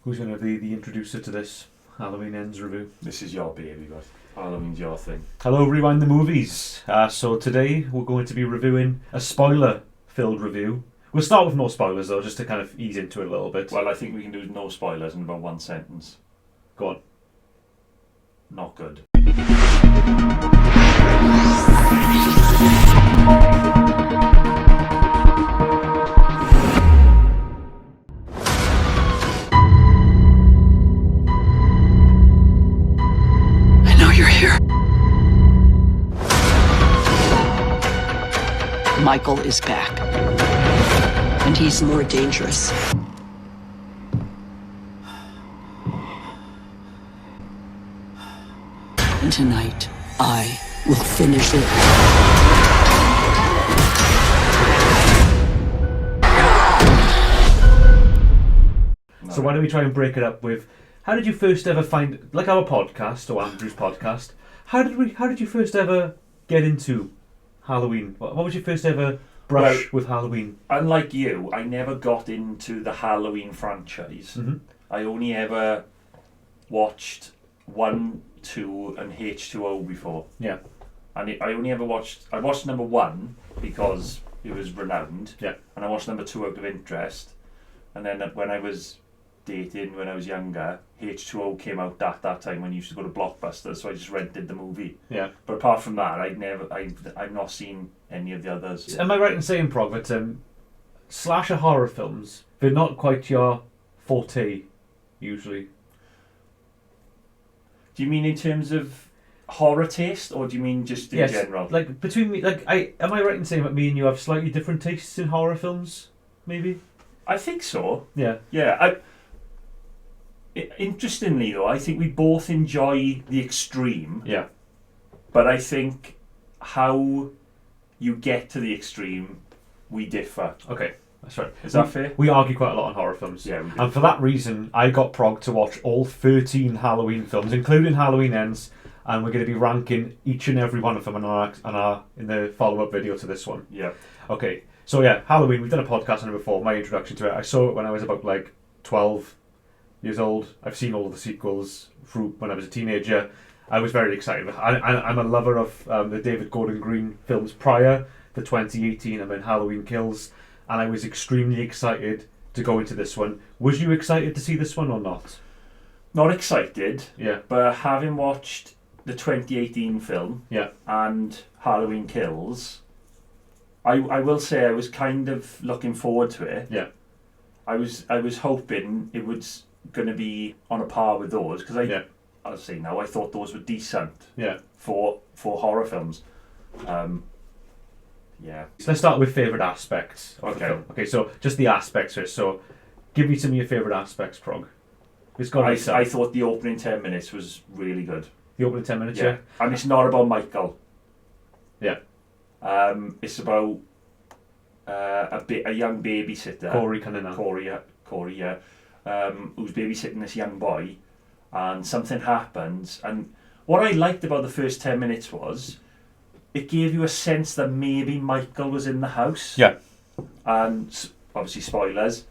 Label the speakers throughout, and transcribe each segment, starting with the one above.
Speaker 1: Who's going to be the introducer to this Halloween Ends review?
Speaker 2: This is your baby, but Halloween's your thing.
Speaker 1: Hello, Rewind the Movies. So today we're going to be reviewing a spoiler-filled review. We'll start with no spoilers though, just to kind of ease into it a little bit.
Speaker 2: Well, I think we can do no spoilers in about one sentence.
Speaker 1: Go on.
Speaker 2: Not good.
Speaker 3: I know you're here. Michael is back. And he's more dangerous. And tonight, I will finish it.
Speaker 1: So why don't we try and break it up with, how did you first ever find, like our podcast, or Andrew's podcast, how did you first ever get into Halloween? What was your first ever brush with Halloween?
Speaker 2: Unlike you, I never got into the Halloween franchise.
Speaker 1: Mm-hmm.
Speaker 2: I only ever watched 1, 2 and H2O before.
Speaker 1: Yeah.
Speaker 2: And I watched number 1 because it was renowned.
Speaker 1: Yeah.
Speaker 2: And I watched number 2 out of interest. And then when I was dating, when I was younger, H2O came out at that time when you used to go to Blockbuster, so I just rented the movie.
Speaker 1: Yeah.
Speaker 2: But apart from that, I've not seen any of the others.
Speaker 1: Am I right in saying, Prog, that slasher horror films, they're not quite your forte, usually?
Speaker 2: Do you mean in terms of horror taste, or do you mean just in general?
Speaker 1: Like between me, am I right in saying that me and you have slightly different tastes in horror films? Maybe.
Speaker 2: I think so.
Speaker 1: Yeah.
Speaker 2: Yeah. Interestingly, though, I think we both enjoy the extreme.
Speaker 1: Yeah.
Speaker 2: But I think how you get to the extreme, we differ.
Speaker 1: Okay, that's right.
Speaker 2: Is that fair?
Speaker 1: We argue quite a lot on horror films.
Speaker 2: Yeah, we do.
Speaker 1: And for that reason, I got Prog to watch all 13 Halloween films, including Halloween Ends, and we're going to be ranking each and every one of them in the follow-up video to this one.
Speaker 2: Yeah.
Speaker 1: Okay, so yeah, Halloween, we've done a podcast on it before, my introduction to it. I saw it when I was about 12 years old. I've seen all of the sequels through when I was a teenager. I was very excited. I'm a lover of the David Gordon Green films prior to 2018. I'm in Halloween Kills, and I was extremely excited to go into this one. Was you excited to see this one or not?
Speaker 2: Not excited.
Speaker 1: Yeah.
Speaker 2: But having watched the 2018 film,
Speaker 1: yeah,
Speaker 2: and Halloween Kills, I will say I was kind of looking forward to it.
Speaker 1: Yeah.
Speaker 2: I was hoping it was going to be on a par with those, because I'll say now, I thought those were decent.
Speaker 1: Yeah.
Speaker 2: For horror films. Yeah.
Speaker 1: So let's start with favourite aspects of the film. Okay, so just the aspects first. So give me some of your favourite aspects, Prog. It's got to be some.
Speaker 2: I thought the opening 10 minutes was really good.
Speaker 1: The opening 10 minutes, yeah.
Speaker 2: And it's not about Michael.
Speaker 1: Yeah.
Speaker 2: It's about a young babysitter.
Speaker 1: Corey Cunningham.
Speaker 2: Corey, yeah. Who's babysitting this young boy, and something happens. And what I liked about the first 10 minutes was it gave you a sense that maybe Michael was in the house.
Speaker 1: Yeah.
Speaker 2: And obviously, spoilers,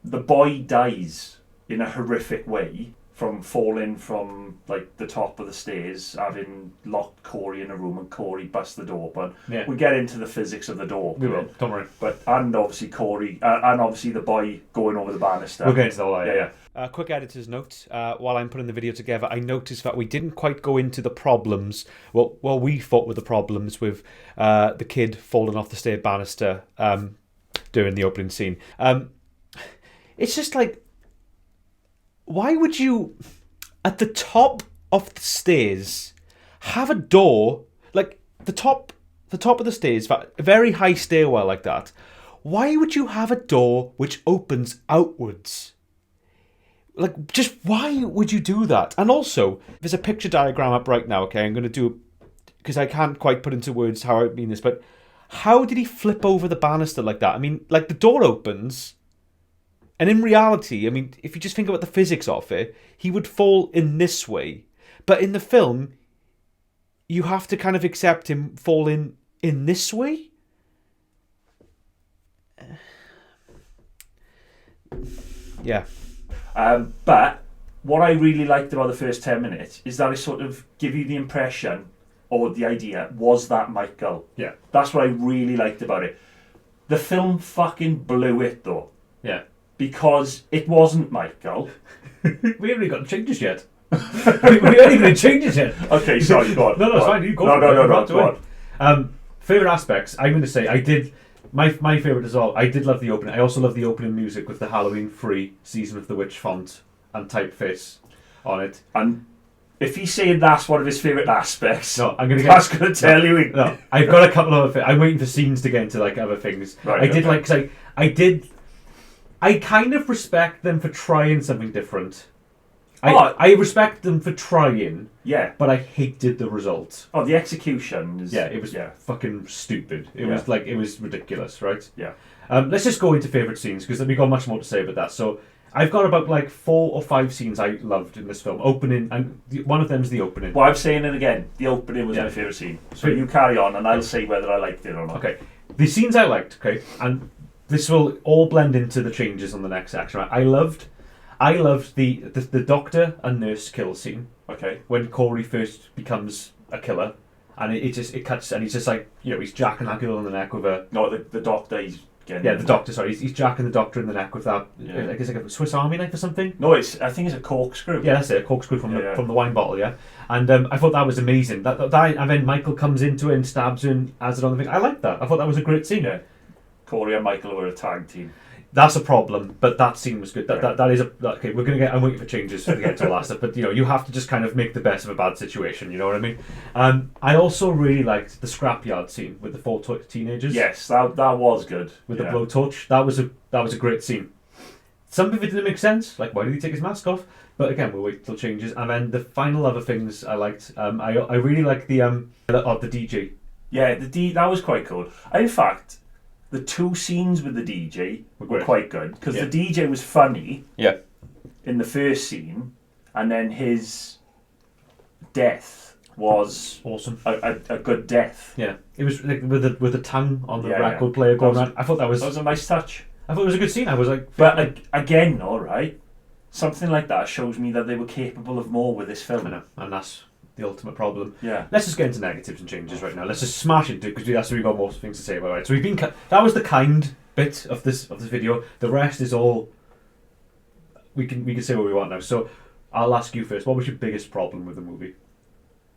Speaker 2: the boy dies in a horrific way from falling from the top of the stairs, having locked Corey in a room, and Corey busts the door open.
Speaker 1: Yeah.
Speaker 2: We get into the physics of the door.
Speaker 1: We will, don't worry.
Speaker 2: And obviously Corey, and obviously the boy going over the banister.
Speaker 1: We'll get into that.
Speaker 2: Yeah.
Speaker 1: Quick editor's note. While I'm putting the video together, I noticed that we didn't quite go into the problems. Well, we thought were the problems with the kid falling off the stair banister during the opening scene. It's just why would you, at the top of the stairs, have a door, the top of the stairs, that very high stairwell like that? Why would you have a door which opens outwards? Just why would you do that? And also, there's a picture diagram up right now, okay? I'm going to do, because I can't quite put into words how I mean this, but how did he flip over the banister like that? I mean, the door opens, and in reality, I mean, if you just think about the physics of it, he would fall in this way. But in the film, you have to kind of accept him falling in this way. Yeah.
Speaker 2: But what I really liked about the first 10 minutes is that it sort of give you the impression or the idea, was that Michael?
Speaker 1: Yeah.
Speaker 2: That's what I really liked about it. The film fucking blew it though.
Speaker 1: Yeah.
Speaker 2: Because it wasn't Michael.
Speaker 1: We haven't even got changes yet. we haven't even changes yet.
Speaker 2: Okay, sorry, go on.
Speaker 1: No, it's fine. You go.
Speaker 2: No, go
Speaker 1: on. Favorite aspects. I'm going to say I did. My favorite as well. I did love the opening. I also love the opening music with the Halloween-free Season of the Witch font and typeface on it.
Speaker 2: And if he's saying that's one of his favourite aspects,
Speaker 1: no, I'm gonna.
Speaker 2: That's going to tell you.
Speaker 1: No, I've got a couple of. I'm waiting for scenes to get into like other things.
Speaker 2: Right,
Speaker 1: I did like. Cause I did. I kind of respect them for trying something different. I respect them for trying.
Speaker 2: Yeah.
Speaker 1: But I hated the result.
Speaker 2: Oh, the execution is...
Speaker 1: Yeah, it was fucking stupid. It was ridiculous, right?
Speaker 2: Yeah.
Speaker 1: Let's just go into favourite scenes, because we've got much more to say about that. So, I've got about like 4 or 5 scenes I loved in this film. Opening, and one of them's the opening.
Speaker 2: Well, I'm saying it again. The opening was my favourite scene. So you carry on, and I'll say whether I liked it or not.
Speaker 1: Okay. The scenes I liked, okay, and this will all blend into the changes on the next section. Right? I loved the doctor and nurse kill scene.
Speaker 2: Okay.
Speaker 1: When Corey first becomes a killer, and it cuts, and he's just like, he's jacking that girl in the neck with a...
Speaker 2: No, the doctor, he's getting...
Speaker 1: Yeah, the doctor, sorry. He's jacking the doctor in the neck with that, I guess like a Swiss Army knife or something?
Speaker 2: No, I think it's a corkscrew.
Speaker 1: Yeah, that's it, a corkscrew from the wine bottle, yeah. And I thought that was amazing. That and then Michael comes into it and stabs her and has it on the thing. I liked that. I thought that was a great scene.
Speaker 2: Yeah. Corey and Michael were a tag team.
Speaker 1: That's a problem, but that scene was good. That is okay. We're gonna get. I'm waiting for changes to get to the last stuff, but you have to just kind of make the best of a bad situation. You know what I mean? I also really liked the scrapyard scene with the 4 teenagers.
Speaker 2: Yes, that was good.
Speaker 1: With the blowtorch, that was a great scene. Some of it didn't make sense, like why did he take his mask off? But again, we'll wait till changes. And then the final other things I liked. I really liked the DJ.
Speaker 2: Yeah, that was quite cool. In fact, the 2 scenes with the DJ were quite good, because the DJ was funny in the first scene, and then his death was
Speaker 1: awesome,
Speaker 2: a good death.
Speaker 1: Yeah, it was like with the tongue on the record player going around. I thought that was
Speaker 2: a nice touch.
Speaker 1: I thought it was a good scene. I was like,
Speaker 2: but again, all right, something like that shows me that they were capable of more with this film.
Speaker 1: I know, and that's the ultimate problem.
Speaker 2: Yeah.
Speaker 1: Let's just get into negatives and changes right now. Let's just smash into it, because that's what we've got more things to say about it. So we've been that was the kind bit of this video. The rest is all we can say what we want now. So I'll ask you first. What was your biggest problem with the movie?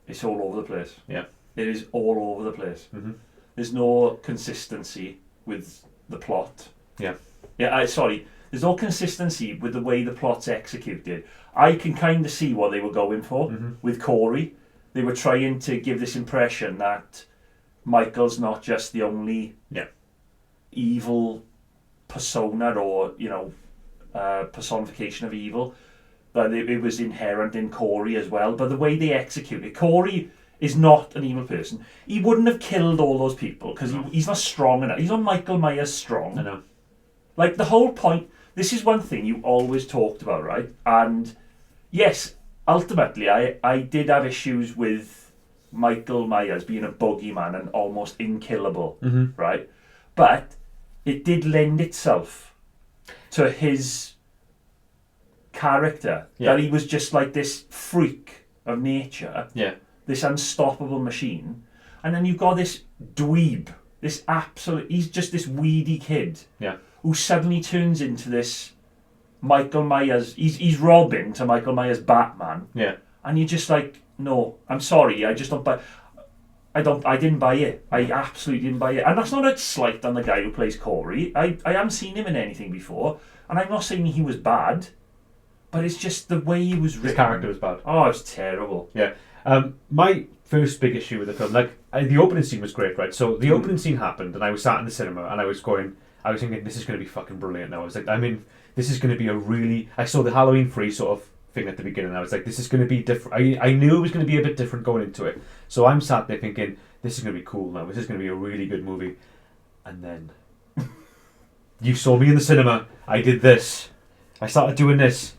Speaker 2: It's all over the place.
Speaker 1: Yeah.
Speaker 2: It is all over the place.
Speaker 1: Mm-hmm.
Speaker 2: There's no consistency with the plot.
Speaker 1: Yeah.
Speaker 2: Yeah. There's no consistency with the way the plot's executed. I can kind of see what they were going for with Corey. They were trying to give this impression that Michael's not just the only evil persona or, personification of evil, but it was inherent in Corey as well. But the way they execute it, Corey is not an evil person. He wouldn't have killed all those people because he's not strong enough. He's not Michael Myers strong.
Speaker 1: I know.
Speaker 2: Like, the whole point... This is one thing you always talked about, right? And yes, ultimately, I did have issues with Michael Myers being a boogeyman and almost inkillable, right? But it did lend itself to his character, that he was just like this freak of nature, this unstoppable machine. And then you've got this dweeb, he's just this weedy kid.
Speaker 1: Yeah.
Speaker 2: Who suddenly turns into this Michael Myers. He's Robin to Michael Myers Batman. Yeah. And you're just like, no, I'm sorry, I just don't buy. I didn't buy it. I absolutely didn't buy it. And that's not a slight on the guy who plays Corey. I haven't seen him in anything before, and I'm not saying he was bad, but it's just the way he was written.
Speaker 1: His character was bad.
Speaker 2: Oh, it was terrible.
Speaker 1: Yeah. My first big issue with the film, the opening scene was great, right? So the opening scene happened, and I was sat in the cinema, and I was thinking, this is going to be fucking brilliant now. I was like, this is going to be a really... I saw the Halloween-free sort of thing at the beginning, and I was like, this is going to be different. I knew it was going to be a bit different going into it. So I'm sat there thinking, this is going to be cool now. This is going to be a really good movie. And then... you saw me in the cinema. I did this. I started doing this.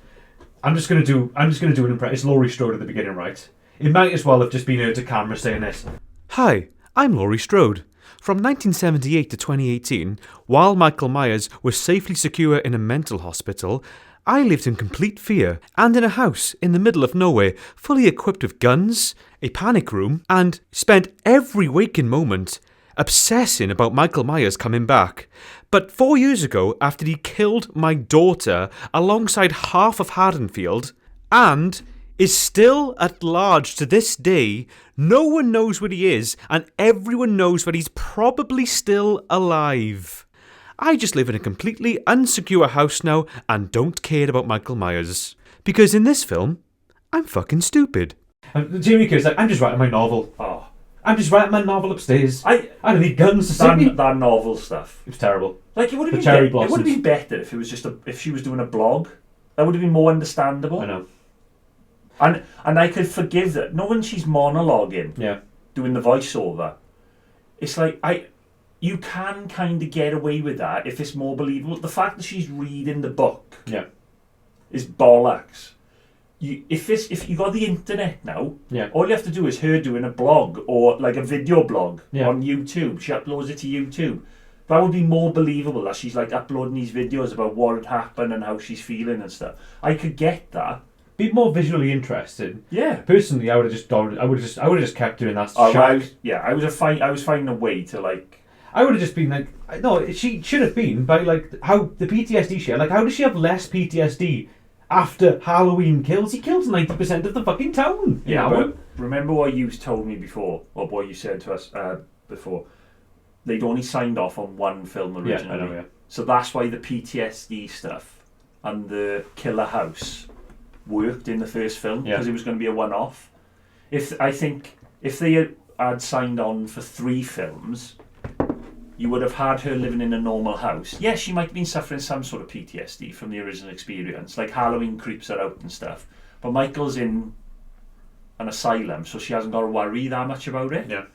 Speaker 1: I'm just going to do an impression. It's Laurie Strode at the beginning, right? It might as well have just been her to camera saying this.
Speaker 4: Hi, I'm Laurie Strode. From 1978 to 2018, while Michael Myers was safely secure in a mental hospital, I lived in complete fear, and in a house in the middle of nowhere, fully equipped with guns, a panic room, and spent every waking moment obsessing about Michael Myers coming back. But 4 years ago, after he killed my daughter alongside half of Haddonfield, and is still at large to this day, no one knows where he is, and everyone knows that he's probably still alive. I just live in a completely unsecure house now and don't care about Michael Myers. Because in this film, I'm fucking stupid.
Speaker 1: Jamie Kerr's like, I'm just writing my novel.
Speaker 2: Oh,
Speaker 1: I'm just writing my novel upstairs.
Speaker 2: I
Speaker 1: don't need guns to save me.
Speaker 2: that novel stuff.
Speaker 1: It was terrible.
Speaker 2: Like it would have
Speaker 1: The cherry
Speaker 2: been. It would have
Speaker 1: blossoms.
Speaker 2: been better if it was just if she was doing a blog. That would have been more understandable.
Speaker 1: I know.
Speaker 2: And I could forgive that. Not when she's monologuing,
Speaker 1: Yeah.
Speaker 2: doing the voiceover. It's like you can kind of get away with that if it's more believable. The fact that she's reading the book
Speaker 1: Yeah.
Speaker 2: is bollocks. If you got the internet now,
Speaker 1: Yeah.
Speaker 2: all you have to do is her doing a blog or like a video blog
Speaker 1: Yeah.
Speaker 2: on YouTube. She uploads it to YouTube. That would be more believable that she's like uploading these videos about what had happened and how she's feeling and stuff. I could get that.
Speaker 1: Be more visually interested.
Speaker 2: Yeah.
Speaker 1: Personally, I would have just kept doing that.
Speaker 2: I was finding a way to like.
Speaker 1: I would have just been like, no, she should have been by like how the PTSD she had. Like, how does she have less PTSD after Halloween kills? He kills 90% of the fucking town.
Speaker 2: Yeah, but remember what you told me before, or what you said to us before. They'd only signed off on one film originally.
Speaker 1: Yeah, I know, yeah.
Speaker 2: So that's why the PTSD stuff and the killer house worked in the first film, because it was going to be a one-off. I think if they had signed on for 3 films, you would have had her living in a normal house. Yes, she might have been suffering some sort of PTSD from the original experience, like Halloween creeps her out and stuff. But Michael's in an asylum, so she hasn't got to worry that much about it.
Speaker 1: Yeah.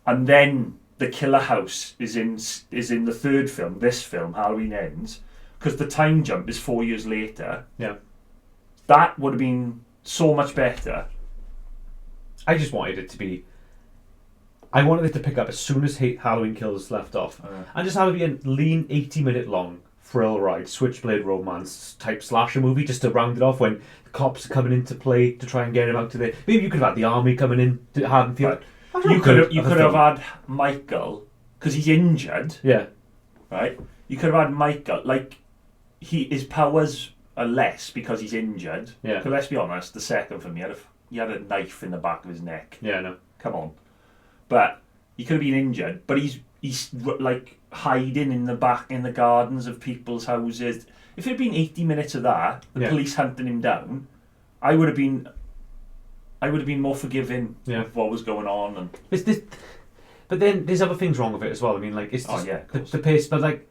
Speaker 2: And then the killer house is in the third film, this film, Halloween Ends, because the time jump is 4 years later.
Speaker 1: Yeah.
Speaker 2: That would have been so much better.
Speaker 1: I just wanted it to be. I wanted it to pick up as soon as Halloween Kills left off, and just have it be a lean 80-minute long thrill ride, switchblade romance type slasher movie, just to round it off when the cops are coming into play to try and get him out to the. Maybe you could have had the army coming in to Haddonfield.
Speaker 2: You could have had Michael, because he's injured.
Speaker 1: Yeah.
Speaker 2: Right. You could have had Michael, like his powers are less because he's injured.
Speaker 1: Yeah.
Speaker 2: Because let's be honest, the second film he had a knife in the back of his neck.
Speaker 1: Yeah, I know.
Speaker 2: Come on. But he could have been injured, but he's like hiding in the back in the gardens of people's houses. If it had been 80 minutes of that, the police hunting him down, I would have been more forgiving of what was going on. And
Speaker 1: but then there's other things wrong with it as well. I mean, like it's just the pace, but like.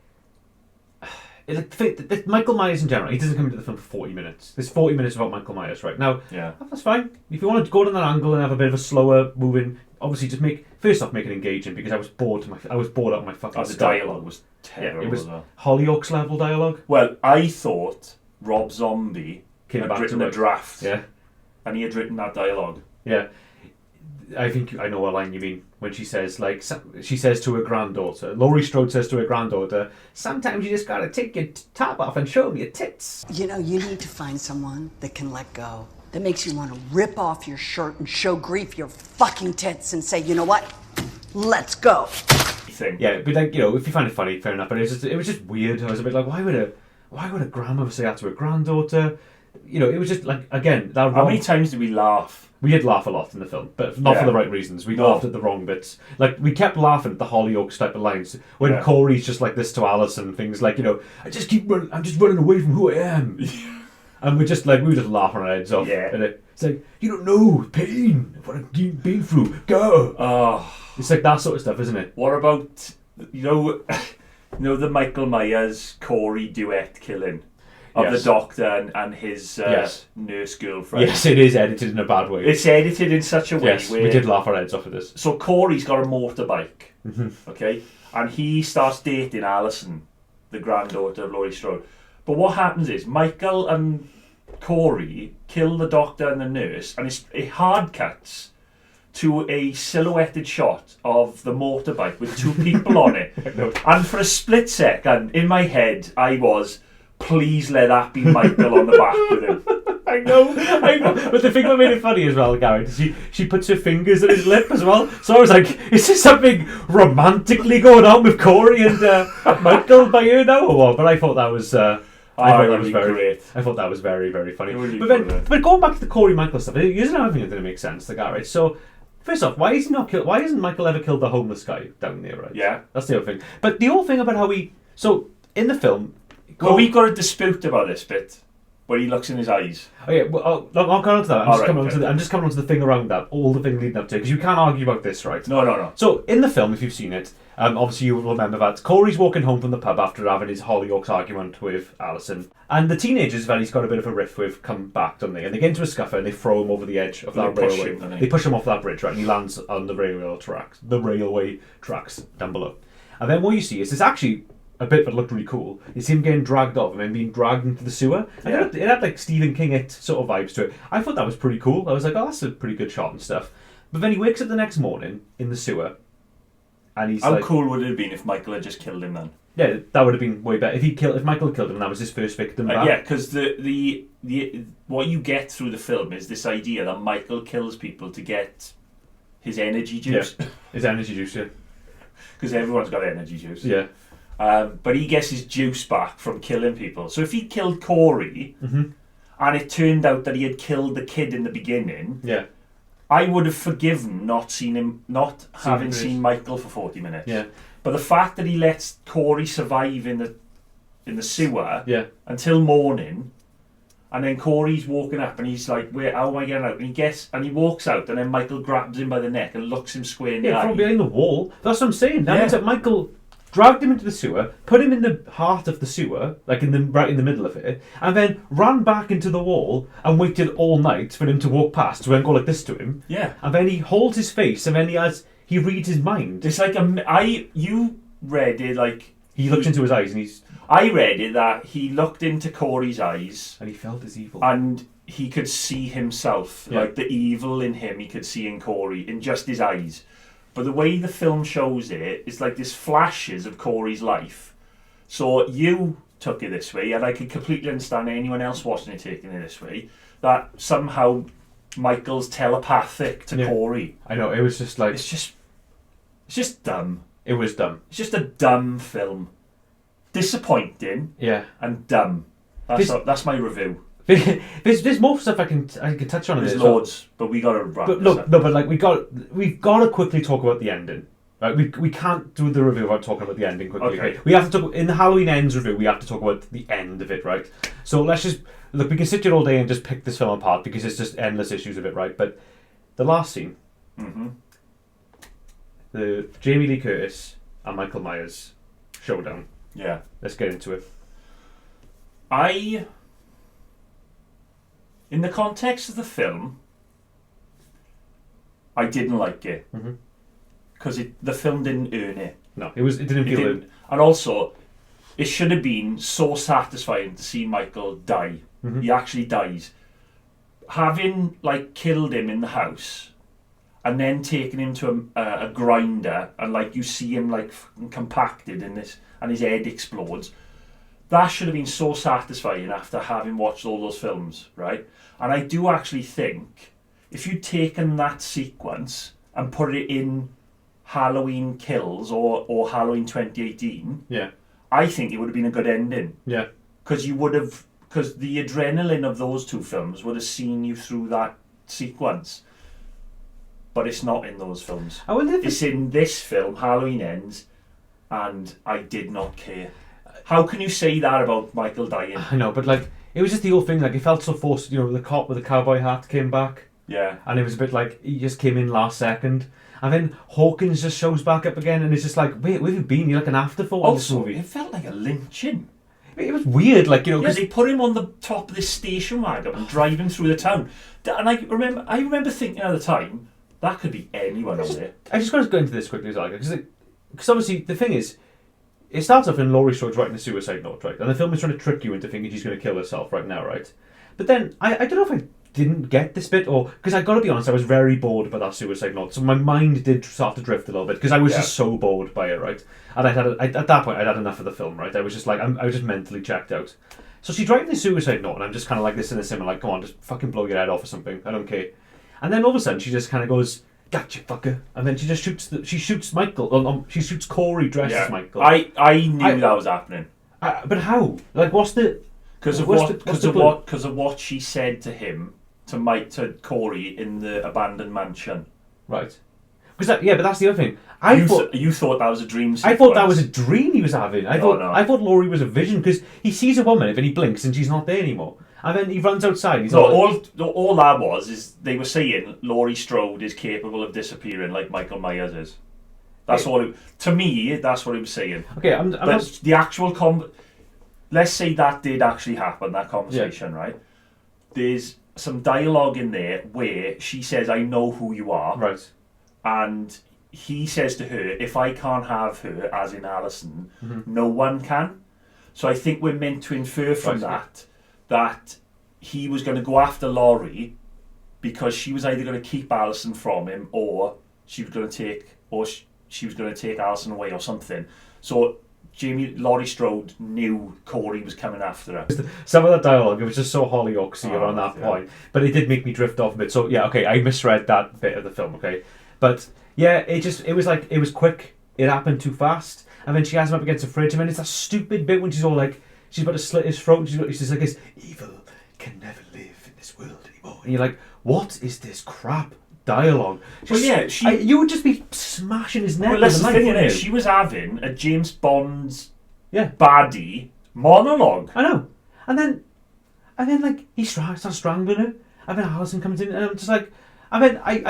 Speaker 1: Michael Myers in general, he doesn't come into the film for 40 minutes. There's 40 minutes about Michael Myers right now.
Speaker 2: Yeah,
Speaker 1: that's fine. If you want to go down that angle and have a bit of a slower moving, obviously just make it engaging, because I was bored out of my fucking.
Speaker 2: The dialogue was terrible.
Speaker 1: Yeah, it was Hollyoaks level dialogue.
Speaker 2: Well, I thought Rob Zombie had written a draft.
Speaker 1: Yeah,
Speaker 2: and he had written that dialogue.
Speaker 1: Yeah. I think I know what line you mean when she says to her granddaughter. Laurie Strode says to her granddaughter, "Sometimes you just gotta take your top off and show me your tits."
Speaker 3: You know, you need to find someone that can let go, that makes you want to rip off your shirt and show grief your fucking tits and say, you know what, let's go.
Speaker 1: Yeah, but like, you know, if you find it funny, fair enough. But it was just weird. I was a bit like, why would a grandmother say that to her granddaughter? You know, it was just like, again, that.
Speaker 2: How many times did we laugh?
Speaker 1: We did laugh a lot in the film, but not for the right reasons. We laughed at the wrong bits. Like, we kept laughing at the Hollyoaks type of lines when Corey's just like this to Alison, things like, you know, I'm just running away from who I am. And we were just laughing our heads off.
Speaker 2: Yeah.
Speaker 1: And it's like, you don't know pain, what I've been through. Go.
Speaker 2: Oh,
Speaker 1: it's like that sort of stuff, isn't it?
Speaker 2: What about the Michael Myers Corey duet killing of the doctor and his nurse girlfriend?
Speaker 1: Yes, it is edited in a bad way.
Speaker 2: It's edited in such a way where
Speaker 1: we did laugh our heads off of this.
Speaker 2: So Corey's got a motorbike, okay, and he starts dating Alison, the granddaughter of Laurie Strode. But what happens is Michael and Corey kill the doctor and the nurse, and it hard cuts to a silhouetted shot of the motorbike with 2 people on it. And for a split second, in my head, I was, please let that be Michael on the back with him.
Speaker 1: I know. But the thing that made it funny as well, Gary, is she puts her fingers at his lip as well. So I was like, is there something romantically going on with Corey and Michael by here now or what? But I thought that was... I thought that was
Speaker 2: great.
Speaker 1: I thought that was very, very funny.
Speaker 2: Really
Speaker 1: But going back to the Corey Michael stuff, here's another thing that didn't make sense. Like, all right, so first off, why hasn't Michael ever killed the homeless guy down there? Right?
Speaker 2: Yeah,
Speaker 1: that's the other thing. But the whole thing about how so in the film,
Speaker 2: well, we've got a dispute about this bit where he looks in his eyes.
Speaker 1: Oh yeah, well, I'll come on to that. I'm just coming on to the thing around that, all the thing leading up to it, because you can't argue about this, right?
Speaker 2: No.
Speaker 1: So, in the film, if you've seen it, obviously you will remember that Corey's walking home from the pub after having his Hollyoaks argument with Alison, and the teenagers that he's got a bit of a riff with come back, don't they? And they get into a scuffle and they throw him over the edge of that railway. They push him off that bridge, right? And he lands on the railway tracks down below. And then what you see is there's actually a bit that looked really cool. You see him getting dragged off and then being dragged into the sewer. And it had like Stephen King sort of vibes to it. I thought that was pretty cool. I was like, oh, that's a pretty good shot and stuff. But then he wakes up the next morning in the sewer, and he's
Speaker 2: How cool would it have been if Michael had just killed him then?
Speaker 1: Yeah, that would have been way better. If Michael killed him and that was his first victim back.
Speaker 2: Yeah, because the what you get through the film is this idea that Michael kills people to get his energy juice.
Speaker 1: Yeah, his energy juice, yeah.
Speaker 2: Because everyone's got energy juice.
Speaker 1: Yeah.
Speaker 2: But he gets his juice back from killing people. So if he killed Corey, and it turned out that he had killed the kid in the beginning, I would have forgiven not having seen Michael for 40 minutes.
Speaker 1: Yeah.
Speaker 2: But the fact that he lets Corey survive in the sewer until morning, and then Corey's walking up and he's like, "Wait, how am I getting out?" And he walks out, and then Michael grabs him by the neck and looks him square in the eye.
Speaker 1: From behind the wall. That's what I'm saying. That means that Michael dragged him into the sewer, put him in the heart of the sewer, like right in the middle of it, and then ran back into the wall and waited all night for him to walk past to then go like this to him.
Speaker 2: Yeah.
Speaker 1: And then he holds his face and then he reads his mind.
Speaker 2: It's like you read it like
Speaker 1: he looked into his eyes and
Speaker 2: I read it that he looked into Corey's eyes
Speaker 1: and he felt his evil.
Speaker 2: And he could see himself, like the evil in him he could see in Corey, in just his eyes. But the way the film shows it, it's like this flashes of Corey's life. So you took it this way, and I could completely understand anyone else watching it taking it this way, that somehow Michael's telepathic to Corey.
Speaker 1: I know, it was just like...
Speaker 2: It's just dumb.
Speaker 1: It was dumb.
Speaker 2: It's just a dumb film. Disappointing and dumb. That's my review.
Speaker 1: There's more stuff I can touch on.
Speaker 2: There's loads, but we got to wrap.
Speaker 1: But look, no, but like we've got to quickly talk about the ending. Right? We can't do the review without talking about the ending quickly.
Speaker 2: Okay.
Speaker 1: We have to talk in the Halloween Ends review. We have to talk about the end of it, right? So let's just look. We can sit here all day and just pick this film apart because it's just endless issues of it, right? But the last scene, the Jamie Lee Curtis and Michael Myers showdown.
Speaker 2: Yeah,
Speaker 1: let's get into it.
Speaker 2: In the context of the film, I didn't like it because the film didn't earn it.
Speaker 1: No, it didn't feel earned.
Speaker 2: And also, it should have been so satisfying to see Michael die. He actually dies. Having killed him in the house, and then taking him to a grinder, and you see him compacted in this, and his head explodes. That should have been so satisfying after having watched all those films, right? And I do actually think if you'd taken that sequence and put it in Halloween Kills or Halloween 2018, I think it would have been a good ending.
Speaker 1: Yeah.
Speaker 2: Because the adrenaline of those two films would have seen you through that sequence. But it's not in those films.
Speaker 1: I wonder if
Speaker 2: it's in this film, Halloween Ends, and I did not care. How can you say that about Michael dying?
Speaker 1: I know, but it was just the whole thing. It felt so forced. The cop with the cowboy hat came back.
Speaker 2: Yeah.
Speaker 1: And it was a bit he just came in last second. And then Hawkins just shows back up again, and it's just wait, where have you been? You're like an afterthought in this movie.
Speaker 2: It felt like a lynching.
Speaker 1: It was weird, because
Speaker 2: they put him on the top of this station wagon and drive him through the town. And I remember thinking at the time that could be anyone on there.
Speaker 1: I just got to go into this quickly as well, because obviously the thing is. It starts off in Laurie Strode's writing a suicide note, right? And the film is trying to trick you into thinking she's going to kill herself right now, right? But then, I don't know if I didn't get this bit, or because I got to be honest, I was very bored by that suicide note, so my mind did start to drift a little bit because I was just so bored by it, right? And at that point I'd had enough of the film, right? I was just like, I was just mentally checked out. So she's writing this suicide note, and I'm just kind of like this in a cinema, like, come on, just fucking blow your head off or something. I don't care. And then all of a sudden she just kind of goes, "Gotcha, fucker," and then she just shoots Michael. She shoots Corey dressed as Michael.
Speaker 2: I knew that was happening.
Speaker 1: But how? Like, what's the?
Speaker 2: Because of what she said to him, to Corey in the abandoned mansion.
Speaker 1: Right. Because but that's the other thing. You
Speaker 2: thought that was a dream sequence.
Speaker 1: I thought that was a dream he was having. I thought Laurie was a vision, because he sees a woman and he blinks and she's not there anymore. And then he runs outside.
Speaker 2: All that was is they were saying Laurie Strode is capable of disappearing like Michael Myers is. That's all. To me, that's what he was saying.
Speaker 1: Okay, I'm not...
Speaker 2: the actual let's say that did actually happen. That conversation, right? There's some dialogue in there where she says, "I know who you are,"
Speaker 1: right,
Speaker 2: and he says to her, "If I can't have her, as in Alison, no one can." So I think we're meant to infer from that he was going to go after Laurie because she was either going to keep Alison from him, or she was going to take Alison away or something. So Laurie Strode knew Corey was coming after her.
Speaker 1: Some of that dialogue, it was just so Hollyoaksy around that point, but it did make me drift off a bit. So yeah, okay, I misread that bit of the film, okay, but yeah, it was quick. It happened too fast, and then she has him up against a fridge, and then it's that stupid bit when she's all like, she's about to slit his throat, and she's like, "This evil can never live in this world anymore," and you're like, what is this crap dialogue? You would just be smashing his neck.
Speaker 2: Well, that's the thing is, she was having a James Bond's
Speaker 1: Yeah.
Speaker 2: baddie monologue.
Speaker 1: I know. And then like he starts strangling her. And then Alison comes in, and I'm just like, I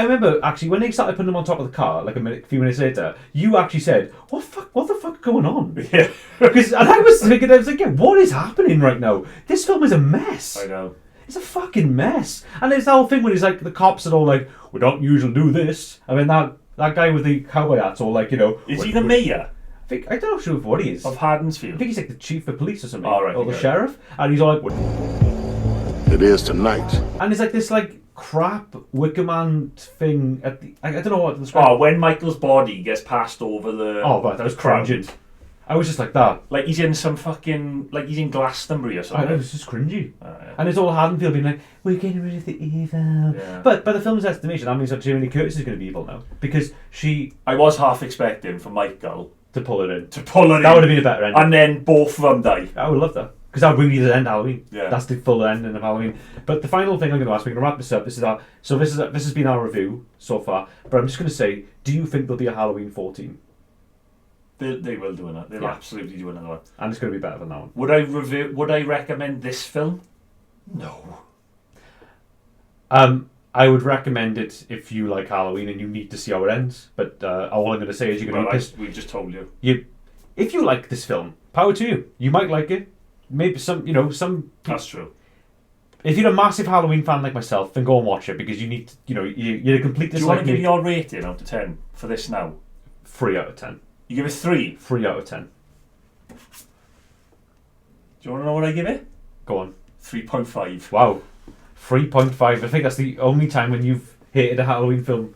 Speaker 1: remember actually when they started putting him on top of the car, like a few minutes later, you actually said, what the fuck is going on?
Speaker 2: Yeah.
Speaker 1: And I was thinking, yeah, what is happening right now? This film is a mess.
Speaker 2: I know.
Speaker 1: It's a fucking mess. And there's that whole thing when he's like, the cops are all like, we don't usually do this. I mean, that guy with the cowboy hat's all like, you know.
Speaker 2: Is he the mayor?
Speaker 1: I don't know sure what he is.
Speaker 2: Of Haddonsfield?
Speaker 1: I think he's like the chief of police or something.
Speaker 2: Oh, right,
Speaker 1: or the sheriff. And he's all like,
Speaker 5: it is tonight.
Speaker 1: And it's like this like crap Wicker Man thing at the, I don't know what to describe.
Speaker 2: Oh, when Michael's body gets passed over the...
Speaker 1: Oh, right, that was cringing. I was just like that.
Speaker 2: Like he's in some fucking... Like he's in Glastonbury or something.
Speaker 1: It was just cringy.
Speaker 2: Yeah.
Speaker 1: And it's all Haddonfield being like, we're getting rid of the evil. Yeah. But by the film's estimation, that means that Jamie Lee Curtis is going to be evil now. Because she...
Speaker 2: I was half expecting for Michael...
Speaker 1: To pull it in.
Speaker 2: That
Speaker 1: would have been a better ending.
Speaker 2: And then both of them die.
Speaker 1: I would love that. Because that would be the end of Halloween.
Speaker 2: Yeah.
Speaker 1: That's the full ending of Halloween. But the final thing I'm going to ask, we're going to wrap this up. This has been our review so far. But I'm just going to say, do you think there'll be a Halloween 14?
Speaker 2: They will do another. They'll absolutely do another one.
Speaker 1: And it's going to be better than that one.
Speaker 2: Would I recommend this film? No.
Speaker 1: I would recommend it if you like Halloween and you need to see how it ends. But all I'm going to say is you're going to be pissed.
Speaker 2: We just told you.
Speaker 1: If you like this film, power to you. You might like it. Maybe some.
Speaker 2: That's true.
Speaker 1: If you're a massive Halloween fan like myself, then go and watch it because you need to, you're a complete.
Speaker 2: Do you want to give your rating out of 10 for this now?
Speaker 1: 3 out of 10.
Speaker 2: You give it 3?
Speaker 1: 3 out of 10.
Speaker 2: Do you want to know what I give it?
Speaker 1: Go on.
Speaker 2: 3.5.
Speaker 1: Wow. 3.5. I think that's the only time when you've hated a Halloween film.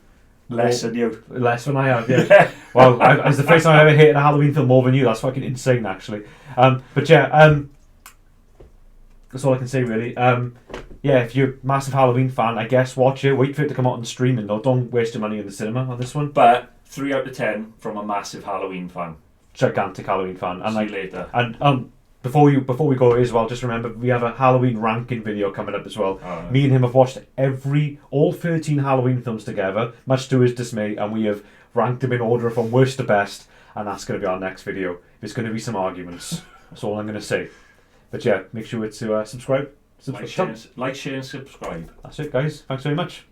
Speaker 2: Less than you.
Speaker 1: Less than I have, yeah. Wow, it's the first time I ever hated a Halloween film more than you. That's fucking insane, actually. But yeah, that's all I can say, really. Yeah, if you're a massive Halloween fan, I guess watch it. Wait for it to come out on streaming, though. Don't waste your money in the cinema on this one.
Speaker 2: But 3 out of 10 from a massive Halloween fan.
Speaker 1: Gigantic Halloween fan. And
Speaker 2: see you later.
Speaker 1: And before we go as well, just remember we have a Halloween ranking video coming up as well. Oh, me and him have watched all 13 Halloween films together, much to his dismay, and we have ranked them in order from worst to best. And that's going to be our next video. There's going to be some arguments. That's all I'm going to say. But yeah, make sure to subscribe.
Speaker 2: Like, share and subscribe.
Speaker 1: That's it, guys. Thanks very much.